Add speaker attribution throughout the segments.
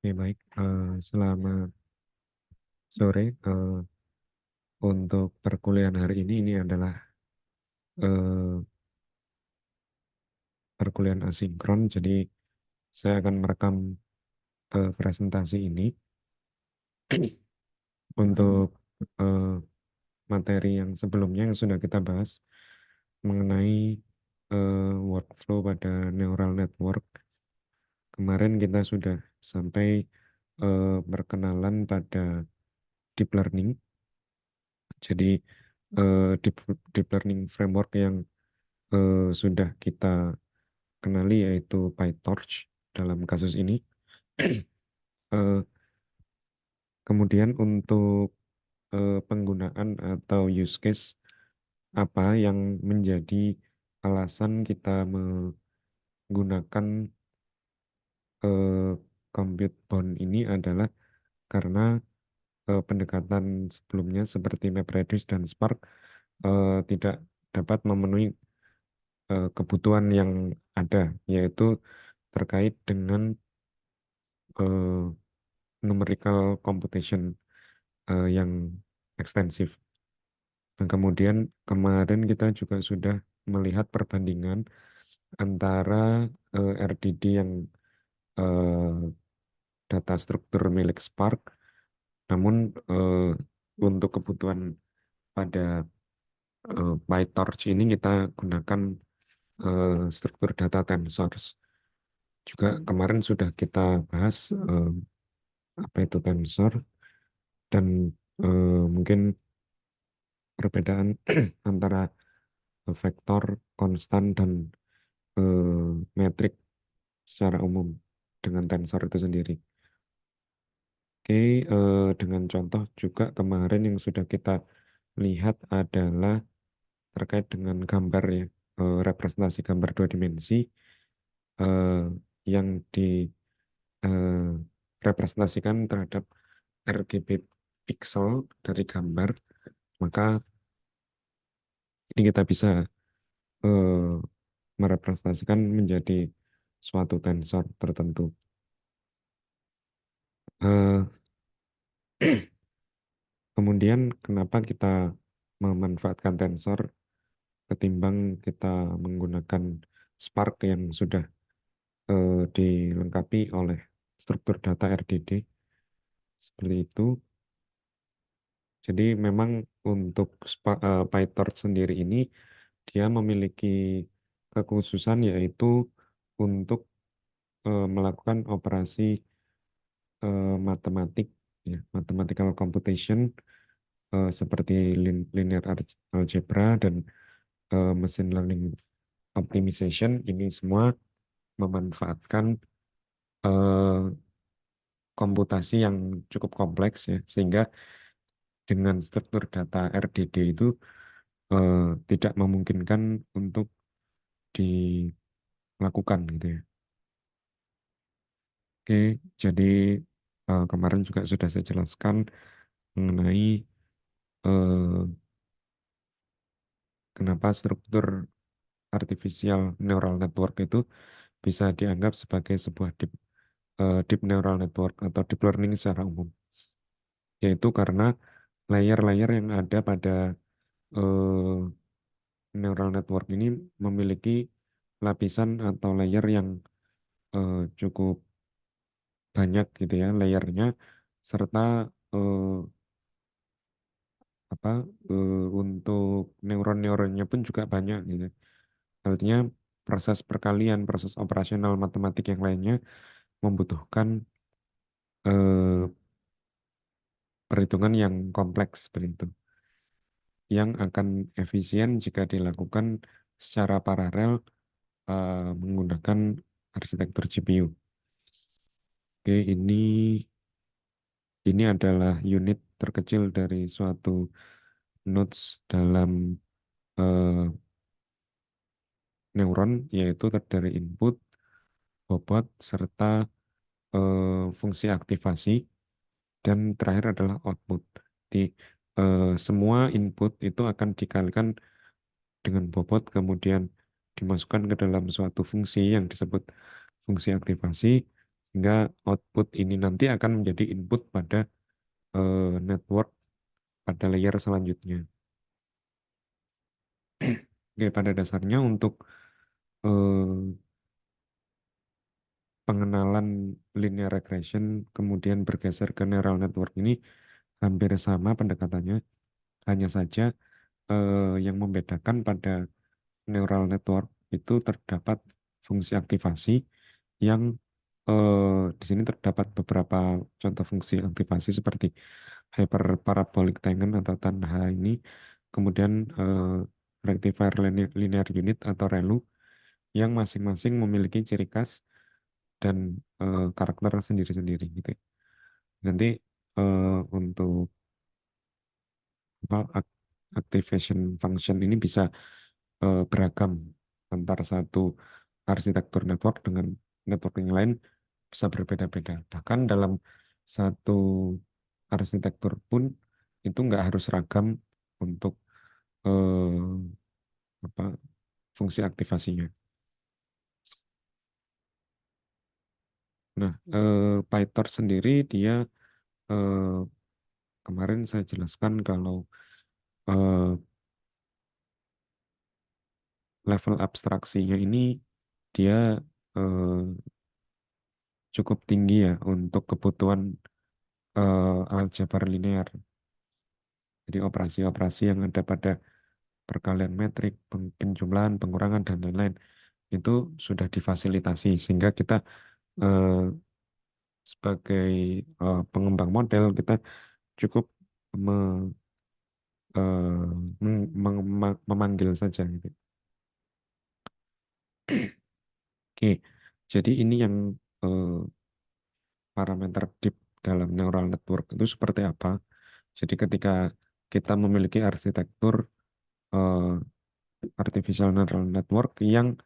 Speaker 1: Oke, baik. Selamat sore. Untuk perkuliahan hari ini adalah eh, perkuliahan asinkron. Jadi saya akan merekam presentasi ini untuk eh, materi yang sebelumnya yang sudah kita bahas mengenai workflow pada neural network. Kemarin kita sudah sampai perkenalan pada deep learning. Jadi deep, deep learning framework yang sudah kita kenali yaitu PyTorch dalam kasus ini. Eh, Kemudian untuk penggunaan atau use case apa yang menjadi alasan kita menggunakan eh, compute bound ini adalah karena pendekatan sebelumnya seperti MapReduce dan Spark tidak dapat memenuhi kebutuhan yang ada, yaitu terkait dengan eh, numerical computation yang ekstensif. Dan kemudian kemarin kita juga sudah melihat perbandingan antara RDD yang eh, data struktur milik Spark, namun untuk kebutuhan pada PyTorch ini kita gunakan struktur data tensors. Juga kemarin sudah kita bahas apa itu tensor dan mungkin perbedaan antara vektor, konstan, dan metrik secara umum dengan tensor itu sendiri. Oke, dengan contoh juga kemarin yang sudah kita lihat adalah terkait dengan gambar ya, representasi gambar dua dimensi eh, yang direpresentasikan terhadap RGB pixel dari gambar, maka ini kita bisa eh, merepresentasikan menjadi suatu tensor tertentu. Eh, Kemudian kenapa kita memanfaatkan tensor ketimbang kita menggunakan Spark yang sudah dilengkapi oleh struktur data RDD seperti itu. Jadi memang untuk PyTorch sendiri ini dia memiliki kekhususan yaitu untuk melakukan operasi matematik, ya, mathematical computation seperti linear algebra dan machine learning optimization. Ini semua memanfaatkan eh, komputasi yang cukup kompleks ya, sehingga dengan struktur data RDD itu eh, tidak memungkinkan untuk dilakukan gitu ya. Oke, jadi kemarin juga sudah saya jelaskan mengenai eh, kenapa struktur artificial neural network itu bisa dianggap sebagai sebuah deep neural network atau deep learning secara umum, yaitu karena layer-layer yang ada pada eh, neural network ini memiliki lapisan atau layer yang cukup banyak gitu ya layernya, serta eh, apa untuk neuron-neuronnya pun juga banyak gitu. Artinya proses perkalian, proses operasional matematik yang lainnya membutuhkan eh, perhitungan yang kompleks seperti itu, yang akan efisien jika dilakukan secara paralel menggunakan arsitektur GPU. Oke, ini adalah unit terkecil dari suatu nodes dalam eh, neuron, yaitu dari input, bobot, serta fungsi aktivasi, dan terakhir adalah output. Di semua input itu akan dikalikan dengan bobot, kemudian dimasukkan ke dalam suatu fungsi yang disebut fungsi aktivasi, Sehingga output ini nanti akan menjadi input pada network pada layer selanjutnya. Oke, pada dasarnya untuk eh, pengenalan linear regression kemudian bergeser ke neural network ini hampir sama pendekatannya, hanya saja yang membedakan pada neural network itu terdapat fungsi aktivasi yang di sini terdapat beberapa contoh fungsi aktivasi seperti hyperparabolic tangent atau tanha ini, kemudian rectifier linear unit atau ReLU yang masing-masing memiliki ciri khas dan karakter sendiri-sendiri gitu. Nanti untuk apa, activation function ini bisa beragam antar satu arsitektur network dengan network yang lain bisa berbeda-beda. Bahkan dalam satu arsitektur pun itu nggak harus ragam untuk apa fungsi aktivasinya. Nah, PyTorch sendiri dia eh, kemarin saya jelaskan kalau eh, level abstraksinya ini dia eh, cukup tinggi ya untuk kebutuhan aljabar linear. Jadi operasi-operasi yang ada pada perkalian metrik, penjumlahan, pengurangan, dan lain-lain itu sudah difasilitasi sehingga kita eh, sebagai pengembang model kita cukup me- eh, memanggil saja gitu. Oke, jadi ini yang eh, parameter deep dalam neural network itu seperti apa. Jadi ketika kita memiliki arsitektur eh, artificial neural network yang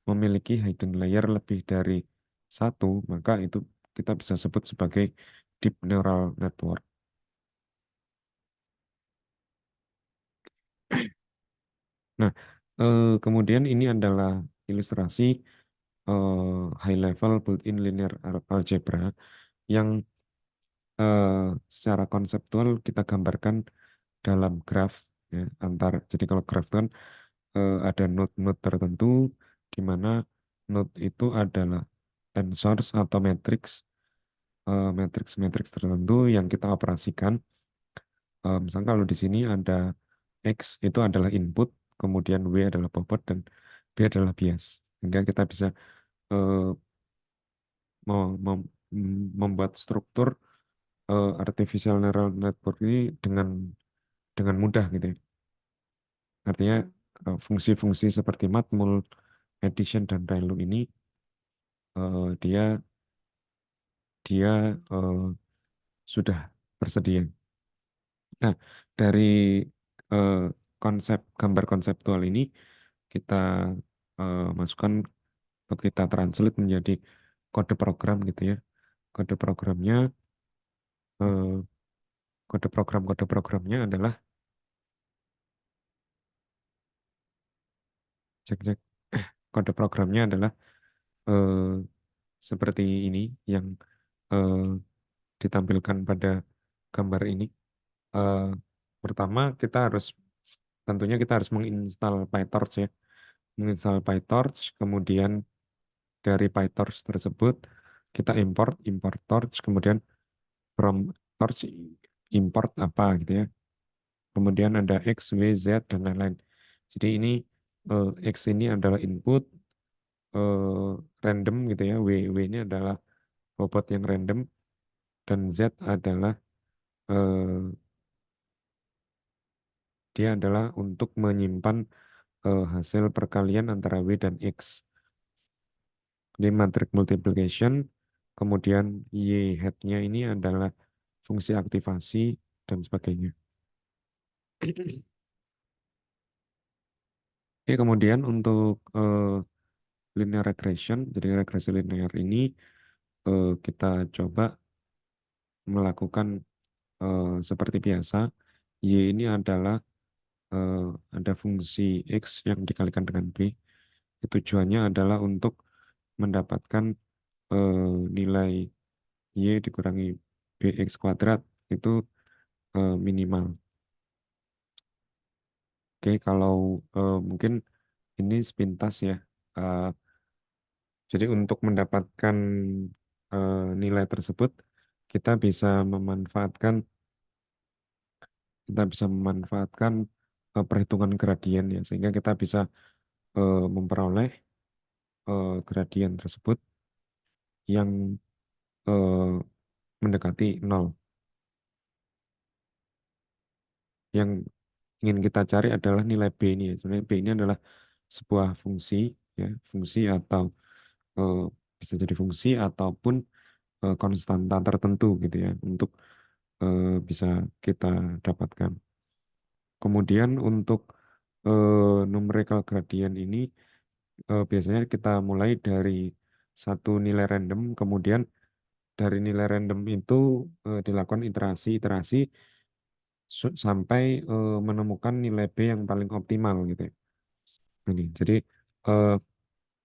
Speaker 1: memiliki hidden layer lebih dari satu, maka itu kita bisa sebut sebagai deep neural network. Nah, kemudian ini adalah ilustrasi high level built-in linear algebra yang eh, secara konseptual kita gambarkan dalam graf ya, jadi kalau graf kan ada node-node tertentu di mana node itu adalah tensors atau matriks tertentu yang kita operasikan. Misalnya kalau di sini ada X itu adalah input, kemudian W adalah bobot dan B adalah bias. Sehingga kita bisa eh, membuat struktur artificial neural network ini dengan mudah gitu ya. Artinya fungsi-fungsi seperti matmul, addition dan ReLU ini dia dia sudah tersedia. Nah, dari eh, konsep gambar konseptual ini kita masukkan atau kita translate menjadi kode Kode programnya eh, kode programnya adalah cek cek kode programnya adalah eh, seperti ini yang eh, ditampilkan pada gambar ini. Eh, pertama tentunya kita harus menginstal PyTorch ya, menginstal PyTorch, kemudian dari PyTorch tersebut kita import torch, kemudian from torch import apa gitu ya. Kemudian ada X, Y, Z dan lain-lain. Jadi ini X ini adalah input eh, random gitu ya. W ini adalah bobot yang random dan Z adalah eh, dia adalah untuk menyimpan hasil perkalian antara W dan X. Jadi matrix multiplication, kemudian Y headnya ini adalah fungsi aktivasi dan sebagainya. Oke, kemudian untuk linear regression, jadi regresi linear ini kita coba melakukan seperti biasa. Y ini adalah eh, ada fungsi X yang dikalikan dengan B. Tujuannya adalah untuk mendapatkan nilai Y dikurangi BX kuadrat itu minimal. Oke, kalau mungkin ini sepintas ya. Eh, jadi untuk mendapatkan nilai tersebut, kita bisa memanfaatkan kita bisa memanfaatkan perhitungan gradien ya, sehingga kita bisa memperoleh gradien tersebut yang eh, mendekati nol. Yang ingin kita cari adalah nilai B ini ya. Sebenarnya B ini adalah sebuah fungsi ya, fungsi atau eh, bisa jadi fungsi ataupun konstanta tertentu gitu ya untuk bisa kita dapatkan. Kemudian untuk numerical gradient ini biasanya kita mulai dari satu nilai random, kemudian dari nilai random itu dilakukan iterasi-iterasi sampai menemukan nilai B yang paling optimal gitu ya. Ini, jadi eh,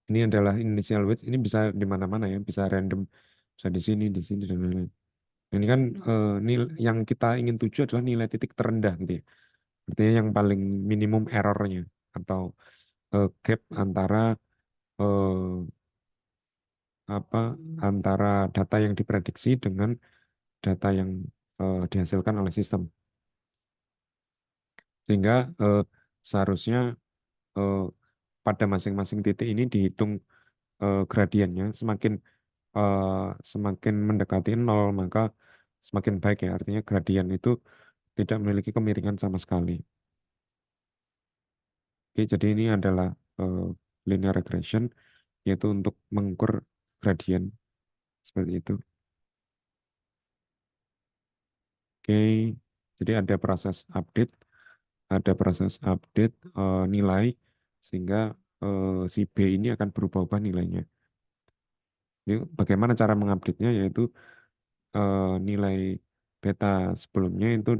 Speaker 1: ini adalah initial weight. Ini bisa di mana-mana ya, bisa random, bisa di sini dan lain-lain. Ini kan yang kita ingin tuju adalah nilai titik terendah gitu ya. Artinya yang paling minimum errornya atau gap antara eh, apa antara data yang diprediksi dengan data yang dihasilkan oleh sistem. Sehingga seharusnya eh, pada masing-masing titik ini dihitung gradiennya. Eh, Semakin mendekati nol maka semakin baik ya. Artinya gradien itu tidak memiliki kemiringan sama sekali. Oke, jadi ini adalah eh, linear regression, yaitu untuk mengukur gradien seperti itu. Oke, jadi ada proses update nilai sehingga si B ini akan berubah-ubah nilainya. Ini bagaimana cara mengupdate-nya, yaitu nilai beta sebelumnya itu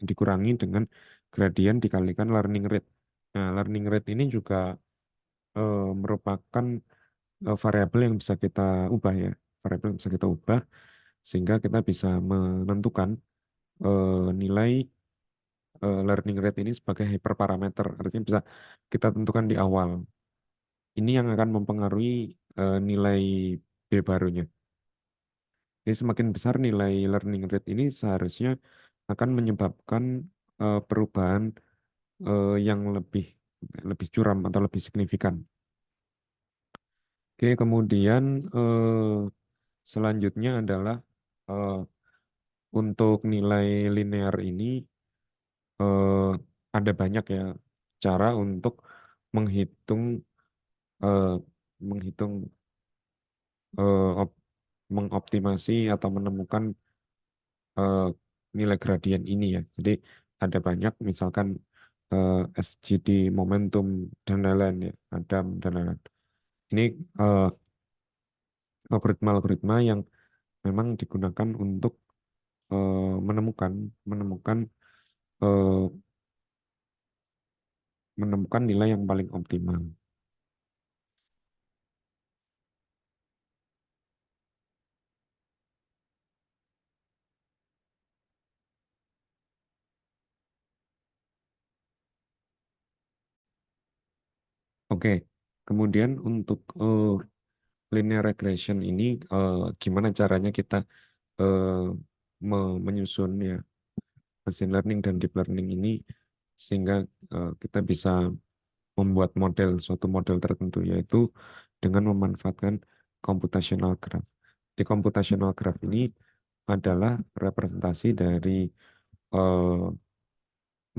Speaker 1: dikurangi dengan gradien dikalikan learning rate. Nah, learning rate ini juga merupakan variabel yang bisa kita ubah ya, variabel yang bisa kita ubah sehingga kita bisa menentukan nilai learning rate ini sebagai hyperparameter, artinya bisa kita tentukan di awal. Ini yang akan mempengaruhi nilai B barunya. Jadi semakin besar nilai learning rate ini seharusnya akan menyebabkan perubahan yang lebih lebih curam atau lebih signifikan. Oke, kemudian selanjutnya adalah eh, untuk nilai linear ini eh, ada banyak ya cara untuk menghitung eh, menghitung eh, op- mengoptimasi atau menemukan eh, nilai gradien ini ya. Jadi ada banyak misalkan SGD, momentum dan lain-lain ya, Adam dan lain-lain. Ini eh, algoritma-algoritma yang memang digunakan untuk menemukan menemukan eh, menemukan nilai yang paling optimal. Oke, kemudian untuk linear regression ini gimana caranya kita eh, menyusun ya machine learning dan deep learning ini sehingga kita bisa membuat suatu model tertentu, yaitu dengan memanfaatkan computational graph. Di computational graph ini adalah representasi dari eh,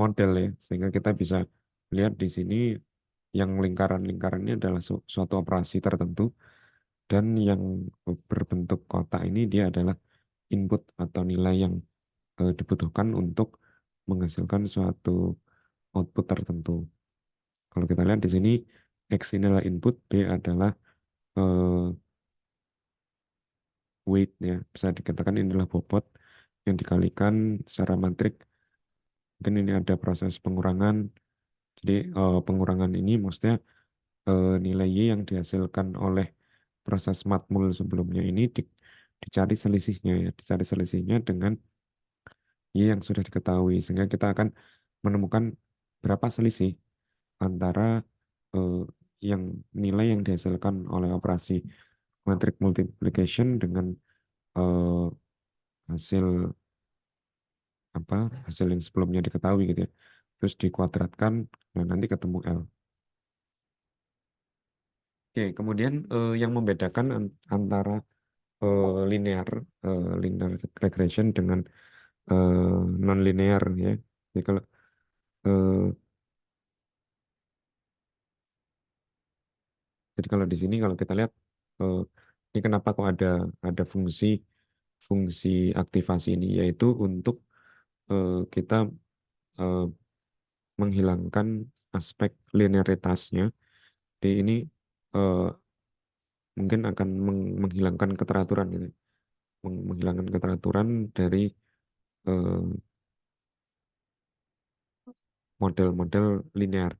Speaker 1: model ya, sehingga kita bisa lihat di sini yang lingkaran-lingkarannya adalah suatu operasi tertentu, dan yang berbentuk kotak ini dia adalah input atau nilai yang dibutuhkan untuk menghasilkan suatu output tertentu. Kalau kita lihat di sini, X ini adalah input, B adalah eh, weight ya. Bisa dikatakan ini adalah bobot yang dikalikan secara matrik. Mungkin ini ada proses pengurangan. Jadi pengurangan ini maksudnya nilai Y yang dihasilkan oleh proses matmul sebelumnya ini dicari selisihnya ya, dicari selisihnya dengan Y yang sudah diketahui sehingga kita akan menemukan berapa selisih antara eh, yang nilai yang dihasilkan oleh operasi matrix multiplication dengan eh, hasil apa hasil yang sebelumnya diketahui gitu ya. Terus dikuadratkan, nah nanti ketemu L. Oke, kemudian yang membedakan antara linear regression dengan non linear ya. Jadi kalau eh, jadi kalau di sini kalau kita lihat eh, ini kenapa kok ada fungsi fungsi aktivasi ini yaitu untuk kita eh, menghilangkan aspek linearitasnya. Jadi ini eh, mungkin akan menghilangkan keteraturan gitu. Menghilangkan keteraturan dari eh, model-model linear.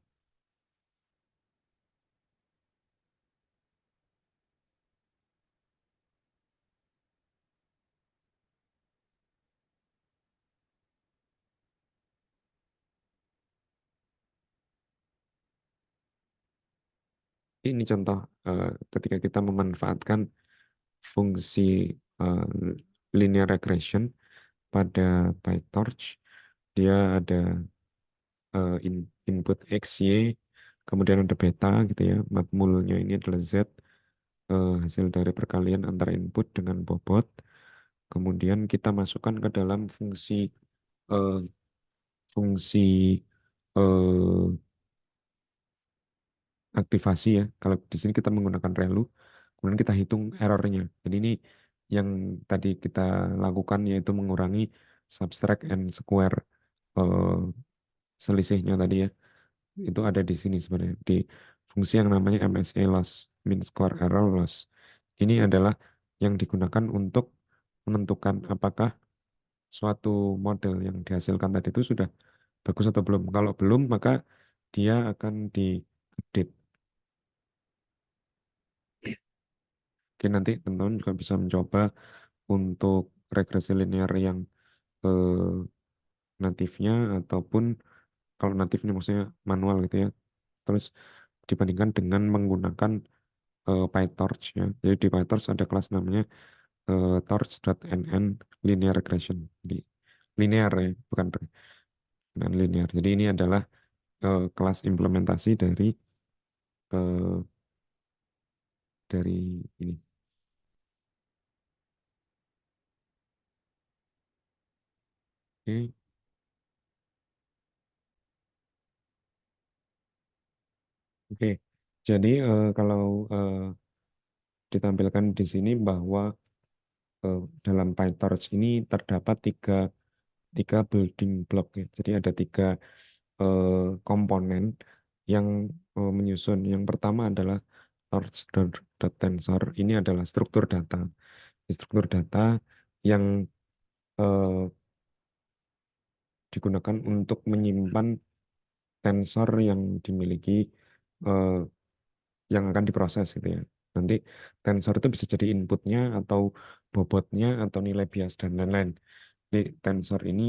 Speaker 1: Ini contoh ketika kita memanfaatkan fungsi eh, linear regression pada PyTorch, dia ada input X, Y, kemudian ada beta gitu ya. Matmulnya ini adalah Z, hasil dari perkalian antara input dengan bobot. Kemudian kita masukkan ke dalam eh, fungsi eh, aktivasi ya. Kalau di sini kita menggunakan relu, kemudian kita hitung errornya. Jadi ini yang tadi kita lakukan yaitu mengurangi subtract and square eh, selisihnya tadi ya. Itu ada di sini sebenarnya di fungsi yang namanya MSE loss, mean square error loss. Ini adalah yang digunakan untuk menentukan apakah suatu model yang dihasilkan tadi itu sudah bagus atau belum. Kalau belum, maka dia akan di-update. Oke, nanti teman-teman juga bisa mencoba untuk regresi linear yang eh, natifnya ataupun kalau natif ini maksudnya manual gitu ya. Terus dibandingkan dengan menggunakan PyTorch ya. Jadi di PyTorch ada kelas namanya torch.nn linear regression. Jadi linear ya, bukan non linear. Jadi ini adalah kelas implementasi eh, dari ini. Oke, oke. Jadi kalau eh, ditampilkan di sini bahwa dalam PyTorch ini terdapat tiga building block ya. Jadi ada tiga eh, komponen yang menyusun. Yang pertama adalah torch.tensor. Ini adalah struktur data. Struktur data yang eh, digunakan untuk menyimpan tensor yang dimiliki eh, yang akan diproses gitu ya. Nanti tensor itu bisa jadi inputnya atau bobotnya atau nilai bias dan lain-lain. Jadi tensor ini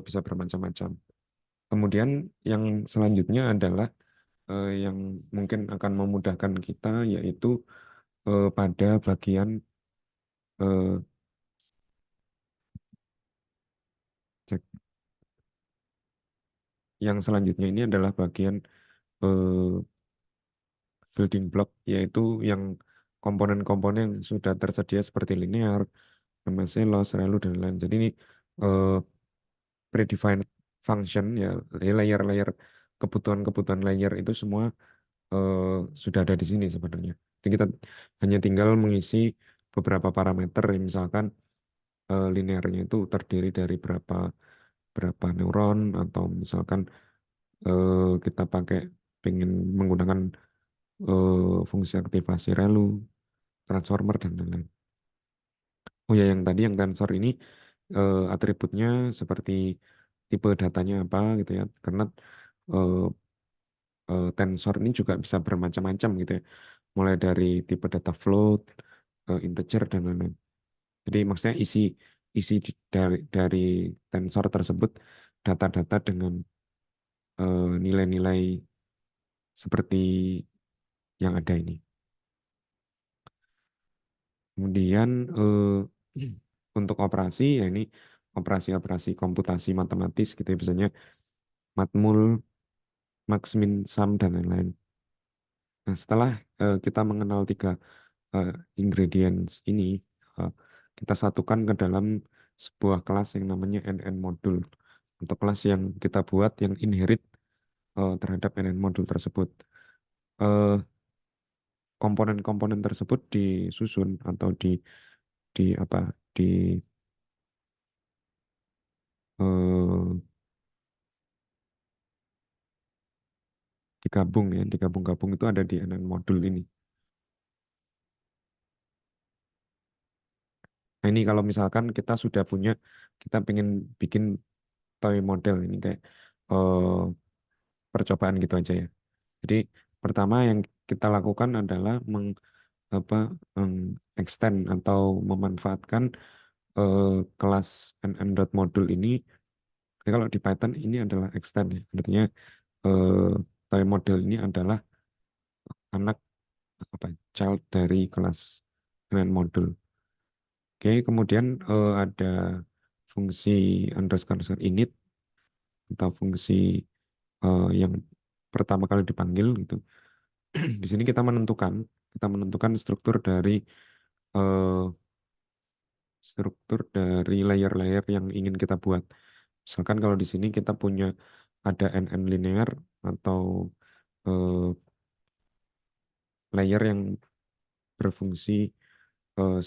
Speaker 1: bisa bermacam-macam. Kemudian yang selanjutnya adalah yang mungkin akan memudahkan kita yaitu pada bagian eh, cek. Yang selanjutnya ini adalah bagian eh, building block yaitu yang komponen-komponen yang sudah tersedia seperti linear, MSE, loss, relu dan lain-lain. Jadi ini eh, predefined function ya layer-layer kebutuhan-kebutuhan layer itu semua eh, sudah ada di sini sebenarnya. Jadi kita hanya tinggal mengisi beberapa parameter, misalkan linearnya itu terdiri dari berapa berapa neuron atau misalkan kita pakai pengen menggunakan fungsi aktivasi relu, transformer dan lain-lain. Oh ya, yang tadi yang tensor ini atributnya seperti tipe datanya apa gitu ya. Karena eh, tensor ini juga bisa bermacam-macam gitu ya. mulai dari tipe data float, integer dan lain-lain. Jadi maksudnya isi dari tensor tersebut data-data dengan nilai-nilai seperti yang ada ini. Kemudian untuk operasi ya ini operasi-operasi komputasi matematis gitu ya, biasanya matmul, max, min, sum dan lain-lain. Nah, setelah kita mengenal tiga ingredients ini, eh, kita satukan ke dalam sebuah kelas yang namanya NN modul atau kelas yang kita buat yang inherit terhadap NN modul tersebut. Eh, Komponen-komponen tersebut disusun atau di apa di eh, digabung ya, digabung-gabung itu ada di NN modul ini. Nah, ini kalau misalkan kita sudah punya, kita pengen bikin toy model ini kayak eh, percobaan gitu aja ya. Jadi pertama yang kita lakukan adalah apa, extend atau memanfaatkan eh, kelas nm.modul ini. Jadi kalau di Python ini adalah extend ya. Artinya eh, toy model ini adalah anak apa child dari kelas nm.modul. Oke, kemudian ada fungsi underscore init atau fungsi yang pertama kali dipanggil gitu. Di sini kita menentukan eh, struktur dari layer-layer yang ingin kita buat. Misalkan kalau di sini kita punya ada NN linear atau eh, layer yang berfungsi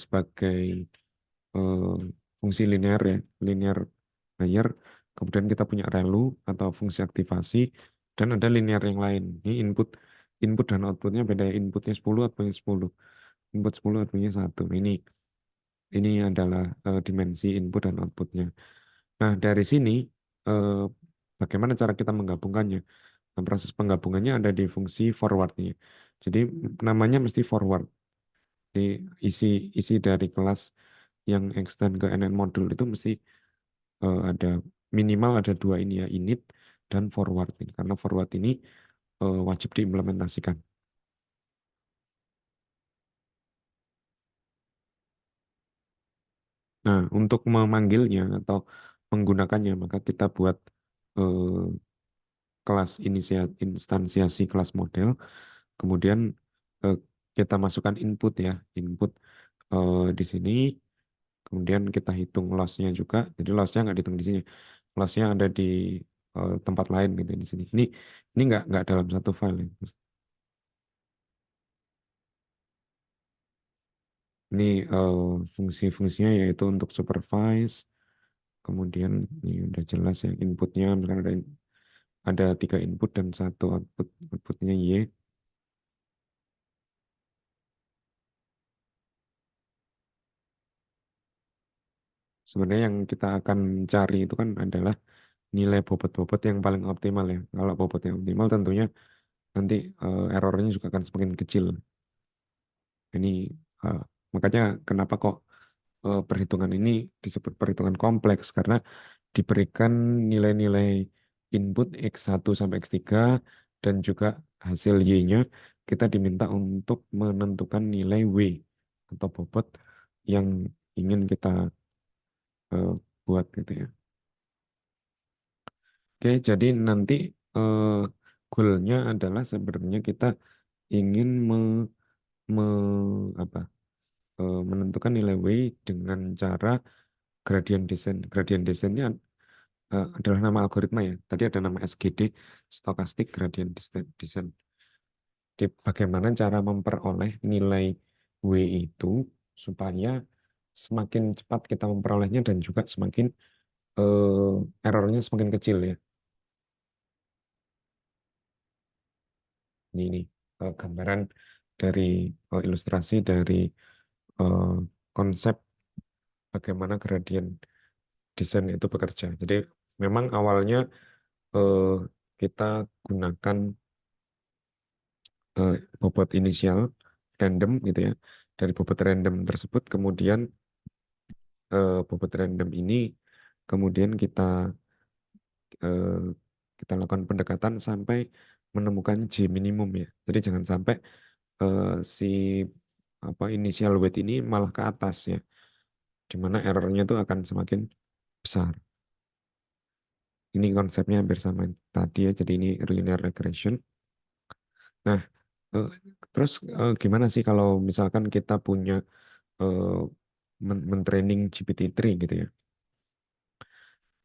Speaker 1: sebagai eh, fungsi linear ya, linear layer. Kemudian kita punya relu atau fungsi aktivasi dan ada linear yang lain. Ini input input dan outputnya beda. Inputnya 10, outputnya 10. Input 10, outputnya 1. Ini adalah dimensi input dan outputnya. Nah, dari sini eh, bagaimana cara kita menggabungkannya? Nah, proses penggabungannya ada di fungsi forwardnya. Jadi namanya mesti forward. Di isi isi dari kelas yang extend ke NN modul itu mesti ada minimal ada dua ini ya, init dan forward ini. Karena forward ini wajib diimplementasikan. Nah, untuk memanggilnya atau menggunakannya maka kita buat eh, kelas instansiasi kelas model, kemudian eh, kita masukkan input ya, input di sini, kemudian kita hitung loss-nya juga. Jadi loss-nya nggak dihitung di sini, loss-nya ada di tempat lain gitu di sini. Ini nggak dalam satu file ya. Ini fungsi-fungsinya yaitu untuk supervise, kemudian ini udah jelas ya inputnya, misalkan ada tiga input dan satu output, outputnya Y. Sebenarnya yang kita akan cari itu kan adalah nilai bobot-bobot yang paling optimal ya. Kalau bobot yang optimal tentunya nanti errornya juga akan semakin kecil. Ini eh, makanya kenapa kok perhitungan ini disebut perhitungan kompleks karena diberikan nilai-nilai input X1 sampai X3 dan juga hasil Y-nya, kita diminta untuk menentukan nilai W atau bobot yang ingin kita eh, buat gitu ya. Oke, jadi nanti eh, goalnya adalah sebenarnya kita ingin apa, menentukan nilai W dengan cara gradient descent. Gradient descentnya adalah nama algoritma ya. Tadi ada nama SGD, Stochastic Gradient Descent. Jadi bagaimana cara memperoleh nilai W itu supaya semakin cepat kita memperolehnya dan juga semakin errornya semakin kecil ya. Ini gambaran dari ilustrasi dari eh, konsep bagaimana gradient descent itu bekerja. Jadi memang awalnya eh, kita gunakan bobot inisial. random gitu ya. Dari bobot random tersebut kemudian bobot random ini kemudian eh, kita lakukan pendekatan sampai menemukan J minimum ya. Jadi jangan sampai eh, si apa initial weight ini malah ke atas ya, di mana errornya itu akan semakin besar. Ini konsepnya hampir sama tadi ya. Jadi ini linear regression. Nah, eh, terus gimana sih kalau misalkan kita punya eh, men-training GPT-3 gitu ya?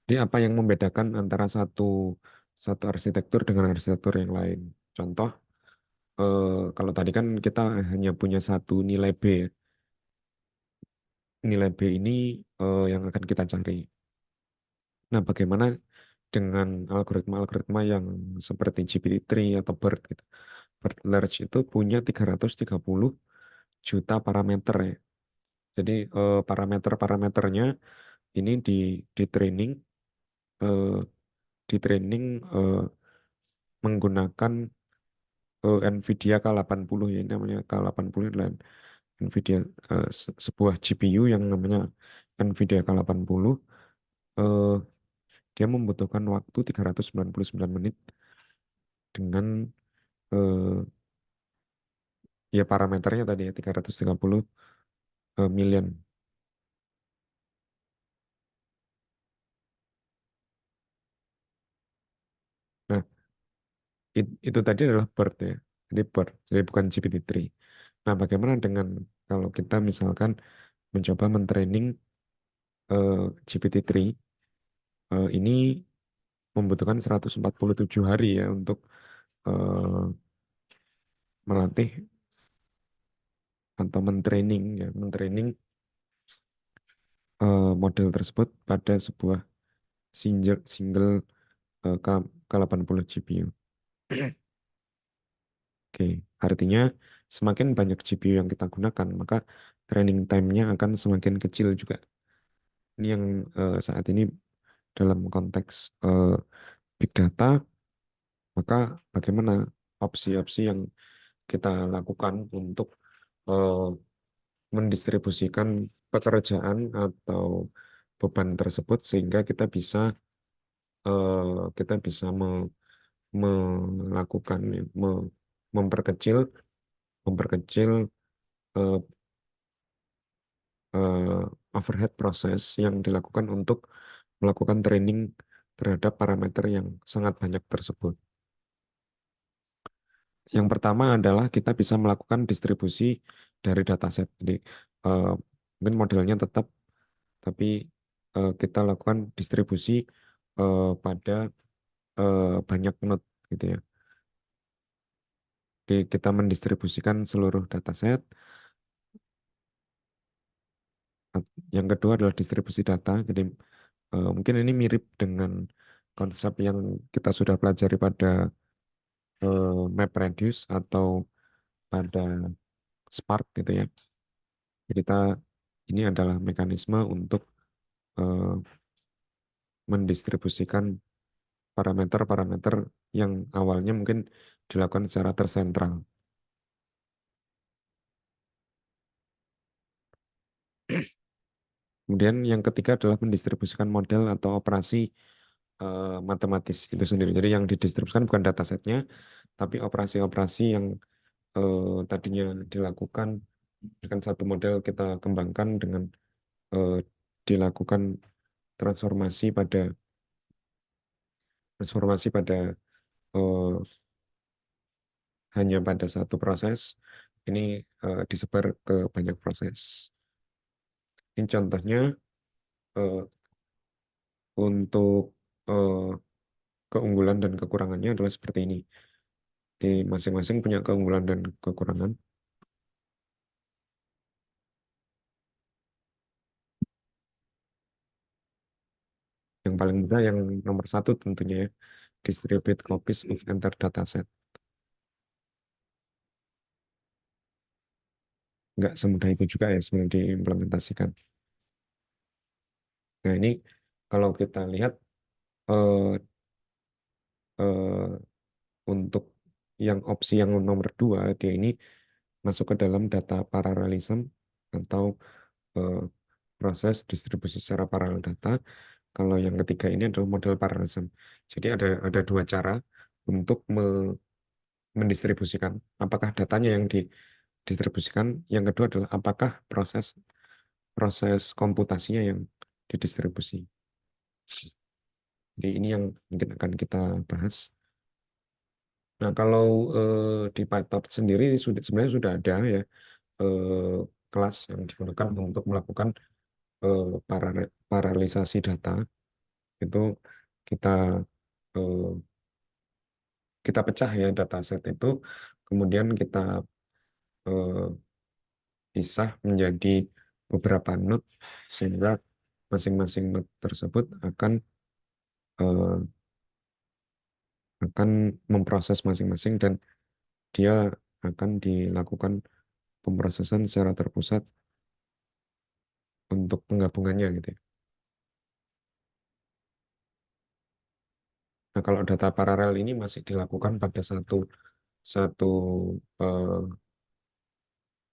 Speaker 1: Jadi apa yang membedakan antara satu satu arsitektur dengan arsitektur yang lain? Contoh, kalau tadi kan kita hanya punya satu nilai B, ya. Nilai B ini yang akan kita cari. Nah, bagaimana dengan algoritma-algoritma yang seperti GPT-3 atau BERT gitu? BERT Large itu punya 330 juta parameter ya. Jadi parameter-parameternya ini di training eh, di training eh, menggunakan NVIDIA K80 ya. Ini namanya K80 adalah NVIDIA sebuah GPU yang namanya NVIDIA K80. eh, Dia membutuhkan waktu 399 menit dengan eh, ya parameternya tadi ya 330 million. Nah, itu tadi adalah BERT ya. Jadi BERT, jadi bukan GPT-3. Nah, bagaimana dengan kalau kita misalkan mencoba mentraining GPT-3 ini membutuhkan 147 hari ya untuk eh, melatih atau mentraining ya, mentraining model tersebut pada sebuah single K80 GPU. Oke, artinya semakin banyak GPU yang kita gunakan, maka training time-nya akan semakin kecil juga. Ini yang saat ini dalam konteks big data, maka bagaimana opsi-opsi yang kita lakukan untuk eh, mendistribusikan pekerjaan atau beban tersebut sehingga kita bisa melakukan memperkecil memperkecil eh, overhead proses yang dilakukan untuk melakukan training terhadap parameter yang sangat banyak tersebut. Yang pertama adalah kita bisa melakukan distribusi dari dataset. Jadi eh, mungkin modelnya tetap, tapi kita lakukan distribusi pada banyak node gitu ya. Jadi kita mendistribusikan seluruh dataset. Yang kedua adalah distribusi data. Jadi mungkin ini mirip dengan konsep yang kita sudah pelajari pada MapReduce atau pada Spark gitu ya. Jadi ini adalah mekanisme untuk eh, mendistribusikan parameter-parameter yang awalnya mungkin dilakukan secara tersentral. Kemudian yang ketiga adalah mendistribusikan model atau operasi matematis itu sendiri. Jadi yang didistribusikan bukan datasetnya, tapi operasi-operasi yang tadinya dilakukan dengan satu model kita kembangkan dengan eh, dilakukan transformasi pada transformasi pada eh, hanya pada satu proses. Ini disebar ke banyak proses. Ini contohnya eh, untuk eh, keunggulan dan kekurangannya adalah seperti ini. Di masing-masing punya keunggulan dan kekurangan. Yang paling mudah yang nomor satu tentunya ya, distribute copies of entire dataset. Nggak semudah itu juga ya sebenarnya diimplementasikan. Nah ini kalau kita lihat eh, eh, untuk yang opsi yang nomor dua, dia ini masuk ke dalam data paralelism atau eh, proses distribusi secara paralel data. Kalau yang ketiga ini adalah model paralelism. Jadi ada dua cara untuk mendistribusikan. Apakah datanya yang didistribusikan? Yang kedua adalah apakah proses proses komputasinya yang didistribusi. Jadi ini yang mungkin akan kita bahas. Nah, kalau di PyTorch sendiri sudah sebenarnya sudah ada ya eh, kelas yang digunakan untuk melakukan paralelisasi data. Itu kita eh, kita pecah ya dataset itu, kemudian kita eh, pisah menjadi beberapa node sehingga masing-masing node tersebut eh, akan memproses masing-masing dan dia akan dilakukan pemrosesan secara terpusat untuk penggabungannya gitu ya. Nah, kalau data paralel ini masih dilakukan pada satu satu eh,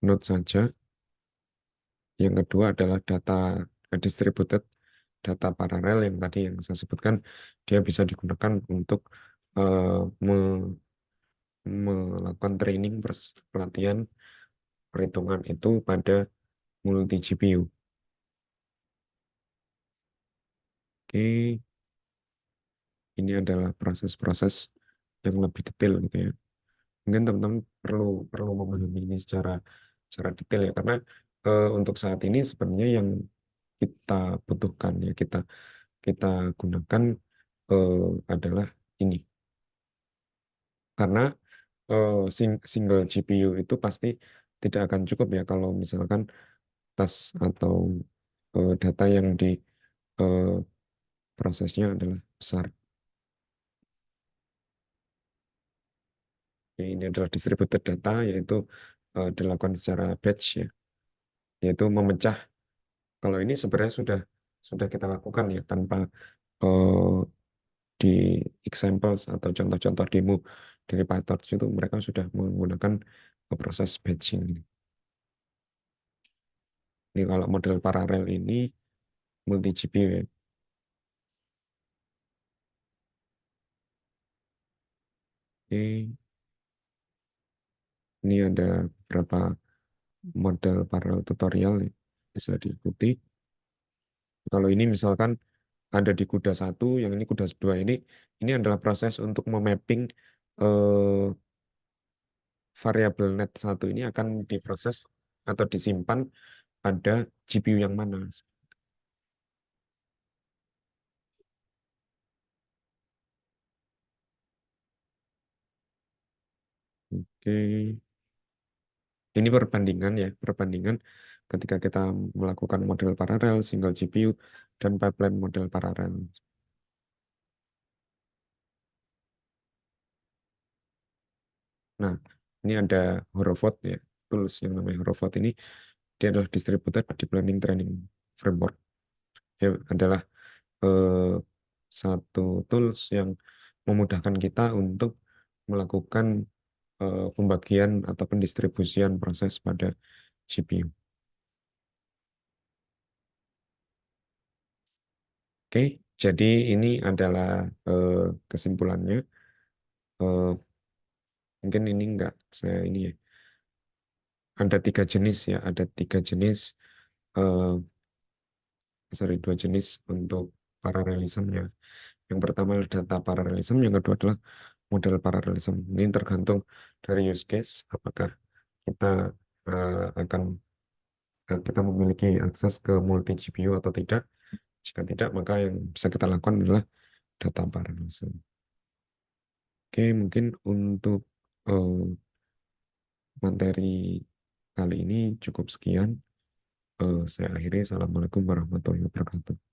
Speaker 1: node saja. Yang kedua adalah data distributed data paralel yang tadi yang saya sebutkan, dia bisa digunakan untuk eh, me- melakukan training proses pelatihan perhitungan itu pada multi GPU. Oke, ini adalah proses-proses yang lebih detail gitu ya. Mungkin teman-teman perlu perlu memahami ini secara detail ya, karena untuk saat ini sebenarnya yang kita butuhkan ya kita kita gunakan eh, adalah ini, karena single GPU itu pasti tidak akan cukup ya kalau misalkan tas atau data yang di eh, prosesnya adalah besar. Ya, ini adalah distributed data, yaitu dilakukan secara batch ya, yaitu memecah. Kalau ini sebenarnya sudah kita lakukan ya tanpa eh, di examples atau contoh-contoh demo dari PyTorch itu mereka sudah menggunakan proses batching. Ini kalau model paralel ini multi GPU ya. Oke, ini ada beberapa model paralel tutorial nih, bisa diikuti. Kalau ini misalkan ada di kuda satu, yang ini kuda dua ini adalah proses untuk memapping eh, variabel net satu ini akan diproses atau disimpan pada GPU yang mana. Oke, ini perbandingan ya, perbandingan ketika kita melakukan model paralel, single GPU, dan pipeline model paralel. Nah, ini ada Horovod ya, tools yang namanya Horovod ini, dia adalah distributed deep learning training framework. Dia adalah eh, satu tools yang memudahkan kita untuk melakukan pembagian atau pendistribusian proses pada GPU. Oke, jadi ini adalah eh, kesimpulannya. Eh, Mungkin ini enggak saya ini ya. Ada tiga jenis ya, ada tiga jenis, eh, sorry, dua jenis untuk paralelismnya. Yang pertama adalah data paralelism, yang kedua adalah model paralelism. Ini tergantung dari use case, apakah kita akan kita memiliki akses ke multi GPU atau tidak. Jika tidak, maka yang bisa kita lakukan adalah data paralelism. Oke, mungkin untuk eh, materi kali ini cukup sekian. Saya akhiri. Assalamualaikum warahmatullahi wabarakatuh.